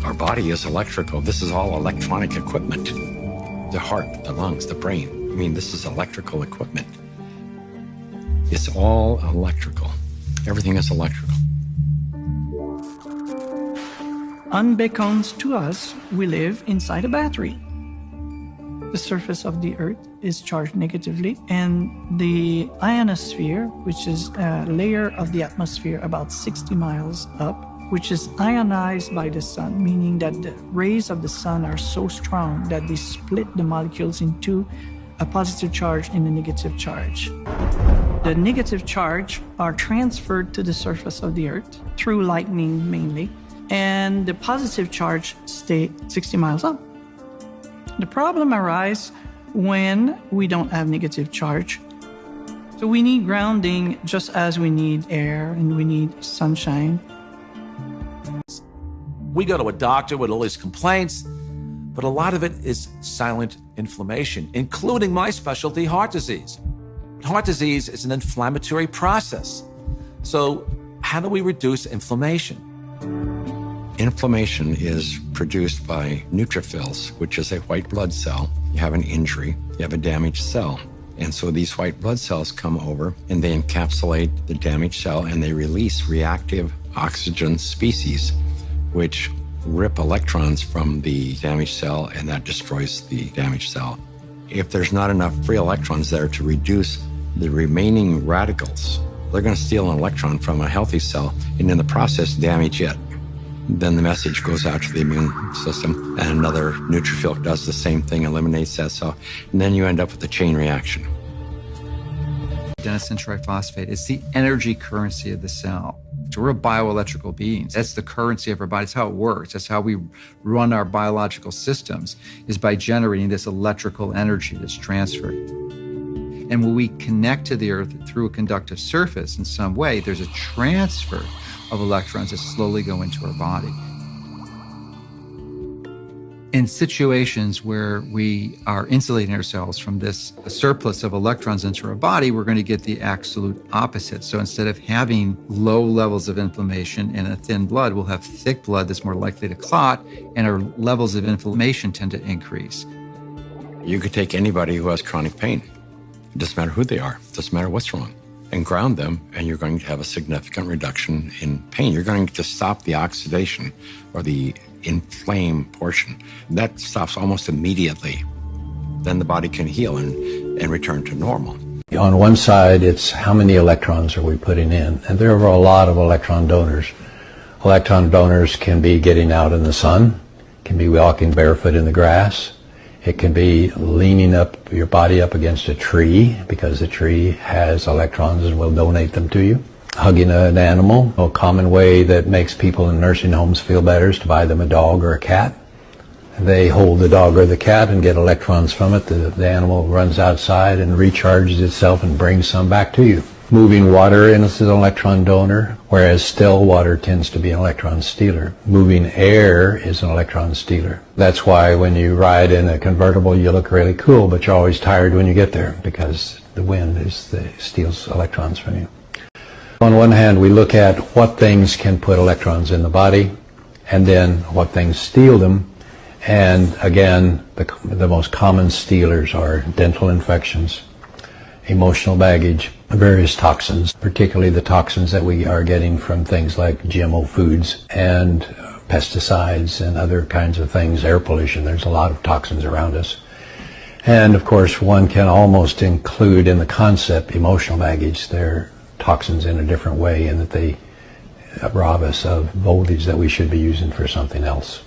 Our body is electrical. This is all electronic equipment. The heart, the lungs, the brain. I mean, this is electrical equipment. It's all electrical. Everything is electrical. Unbeknownst to us, we live inside a battery. The surface of the Earth is charged negatively, and the ionosphere, which is a layer of the atmosphere about 60 miles up, which is ionized by the sun, meaning that the rays of the sun are so strong that they split the molecules into a positive charge and a negative charge. The negative charge are transferred to the surface of the Earth through lightning mainly, and the positive charge stay 60 miles up. The problem arises when we don't have negative charge. So we need grounding just as we need air and we need sunshine. We go to a doctor with all these complaints, but a lot of it is silent inflammation, including my specialty, heart disease. Heart disease is an inflammatory process. So how do we reduce inflammation? Inflammation is produced by neutrophils, which is a white blood cell. You have an injury, you have a damaged cell. And so these white blood cells come over and they encapsulate the damaged cell and they release reactive oxygen species, which rip electrons from the damaged cell, and that destroys the damaged cell. If there's not enough free electrons there to reduce the remaining radicals, they're going to steal an electron from a healthy cell and in the process damage it. Then the message goes out to the immune system and another neutrophil does the same thing, eliminates that cell, and then you end up with a chain reaction. Adenosine triphosphate is the energy currency of the cell. So we're bioelectrical beings. That's the currency of our body. That's how it works. That's how we run our biological systems, is by generating this electrical energy that's transferred. And when we connect to the Earth through a conductive surface in some way, there's a transfer of electrons that slowly go into our body. In situations where we are insulating ourselves from this surplus of electrons into our body, we're going to get the absolute opposite. So instead of having low levels of inflammation in a thin blood, we'll have thick blood that's more likely to clot, and our levels of inflammation tend to increase. You could take anybody who has chronic pain. It doesn't matter who they are. It doesn't matter what's wrong. And ground them, and you're going to have a significant reduction in pain. You're going to stop the oxidation or the inflamed portion. That stops almost immediately. Then the body can heal and return to normal. On one side, it's how many electrons are we putting in? And there are a lot of electron donors. Electron donors can be getting out in the sun, can be walking barefoot in the grass. It can be leaning up your body up against a tree because the tree has electrons and will donate them to you. Hugging an animal. A common way that makes people in nursing homes feel better is to buy them a dog or a cat. They hold the dog or the cat and get electrons from it. The animal runs outside and recharges itself and brings some back to you. Moving water is an electron donor, whereas still water tends to be an electron stealer. Moving air is an electron stealer. That's why when you ride in a convertible, you look really cool, but you're always tired when you get there because the wind steals electrons from you. On one hand, we look at what things can put electrons in the body, and then what things steal them. And again, the most common stealers are dental infections, emotional baggage, various toxins, particularly the toxins that we are getting from things like GMO foods and pesticides and other kinds of things, air pollution. There's a lot of toxins around us. And of course, one can almost include in the concept emotional baggage. They're toxins in a different way in that they rob us of voltage that we should be using for something else.